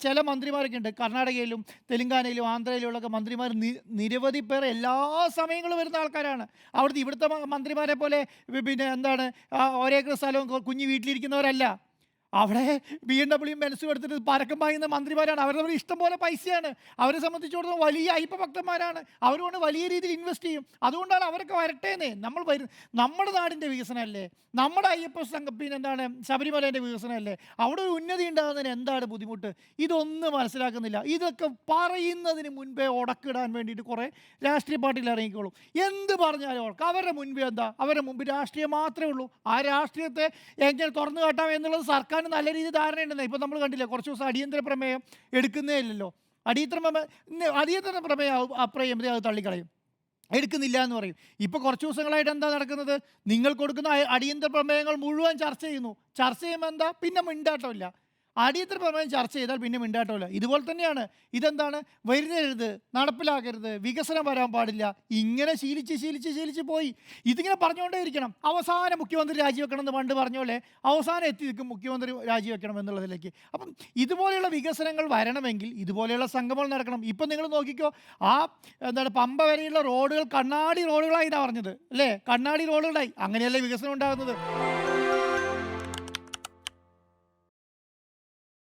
ചില മന്ത്രിമാരൊക്കെ ഉണ്ട് കർണാടകയിലും തെലുങ്കാനയിലും ആന്ധ്രയിലുള്ളൊക്കെ മന്ത്രിമാർ നിരവധി പേർ എല്ലാ സമയങ്ങളും വരുന്ന ആൾക്കാരാണ്. ഇവിടുത്തെ മന്ത്രിമാരെ പോലെ പിന്നെ എന്താണ് ഒരേക്കർ സ്ഥലവും കുഞ്ഞു വീട്ടിലിരിക്കുന്നവരല്ല. അവിടെ BMW ബെൻസും എടുത്തിട്ട് പരക്കം പായുന്ന മന്ത്രിമാരാണ്. അവരുടെ ഇഷ്ടം പോലെ പൈസയാണ്. അവരെ സംബന്ധിച്ചിടത്തോളം വലിയ അയ്യപ്പ ഭക്തന്മാരാണ്. അവരുകൊണ്ട് വലിയ രീതിയിൽ ഇൻവെസ്റ്റ് ചെയ്യും. അതുകൊണ്ടാണ് അവരൊക്കെ വരട്ടേന്നേ. നമ്മുടെ നാടിൻ്റെ വികസനമല്ലേ, നമ്മുടെ അയ്യപ്പ സംഘം എന്താണ് ശബരിമലേൻ്റെ വികസനമല്ലേ, അവിടെ ഒരു ഉന്നതി ഉണ്ടാകുന്നതിന് എന്താണ് ബുദ്ധിമുട്ട്? ഇതൊന്നും മനസ്സിലാക്കുന്നില്ല. ഇതൊക്കെ പറയുന്നതിന് മുൻപേ ഉടക്കിടാൻ വേണ്ടിയിട്ട് കുറേ രാഷ്ട്രീയ പാർട്ടികൾ ഇറങ്ങിക്കോളും. എന്ത് പറഞ്ഞാലും അവരുടെ മുൻപേ എന്താ, അവരുടെ മുമ്പ് രാഷ്ട്രീയം മാത്രമേ ഉള്ളൂ. ആ രാഷ്ട്രീയത്തെ എങ്ങനെ തുറന്നു കാട്ടാം എന്നുള്ളത് സർക്കാർ നല്ല രീതിയിൽ ധാരണയുണ്ടെന്ന് ഇപ്പം നമ്മൾ കണ്ടില്ലേ. കുറച്ച് ദിവസം അടിയന്തര പ്രമേയം എടുക്കുന്നേ ഇല്ലല്ലോ. അടിയന്തര പ്രമേയം അത് തള്ളിക്കളയും, എടുക്കുന്നില്ല എന്ന് പറയും. ഇപ്പോൾ കുറച്ച് ദിവസങ്ങളായിട്ട് എന്താ നടക്കുന്നത്? നിങ്ങൾ കൊടുക്കുന്ന അടിയന്തര പ്രമേയങ്ങൾ മുഴുവൻ ചർച്ച ചെയ്യുന്നു. ചർച്ച ചെയ്യുമ്പോൾ എന്താ, പിന്നെ മിണ്ടാട്ടമില്ല. അടിയന്തര പ്രമേയം ചർച്ച ചെയ്താൽ പിന്നെ മിണ്ടാട്ടമില്ല. ഇതുപോലെ തന്നെയാണ്. ഇതെന്താണ്, വരുന്നരുത്, നടപ്പിലാക്കരുത്, വികസനം വരാൻ പാടില്ല, ഇങ്ങനെ ശീലിച്ച് പോയി. ഇതിങ്ങനെ പറഞ്ഞുകൊണ്ടേ ഇരിക്കണം. അവസാനം മുഖ്യമന്ത്രി രാജിവെക്കണം എന്ന് പണ്ട് പറഞ്ഞോലെ അവസാനം എത്തി നിൽക്കും മുഖ്യമന്ത്രി രാജിവെക്കണം എന്നുള്ളതിലേക്ക്. അപ്പം ഇതുപോലെയുള്ള വികസനങ്ങൾ വരണമെങ്കിൽ ഇതുപോലെയുള്ള സംഗമങ്ങൾ നടക്കണം. ഇപ്പം നിങ്ങൾ നോക്കിക്കോ, പമ്പ വരെയുള്ള റോഡുകൾ കണ്ണാടി റോഡുകളായി എന്നാണ് പറഞ്ഞത് അല്ലേ? കണ്ണാടി റോഡുകളായി. അങ്ങനെയല്ലേ വികസനം ഉണ്ടാകുന്നത്?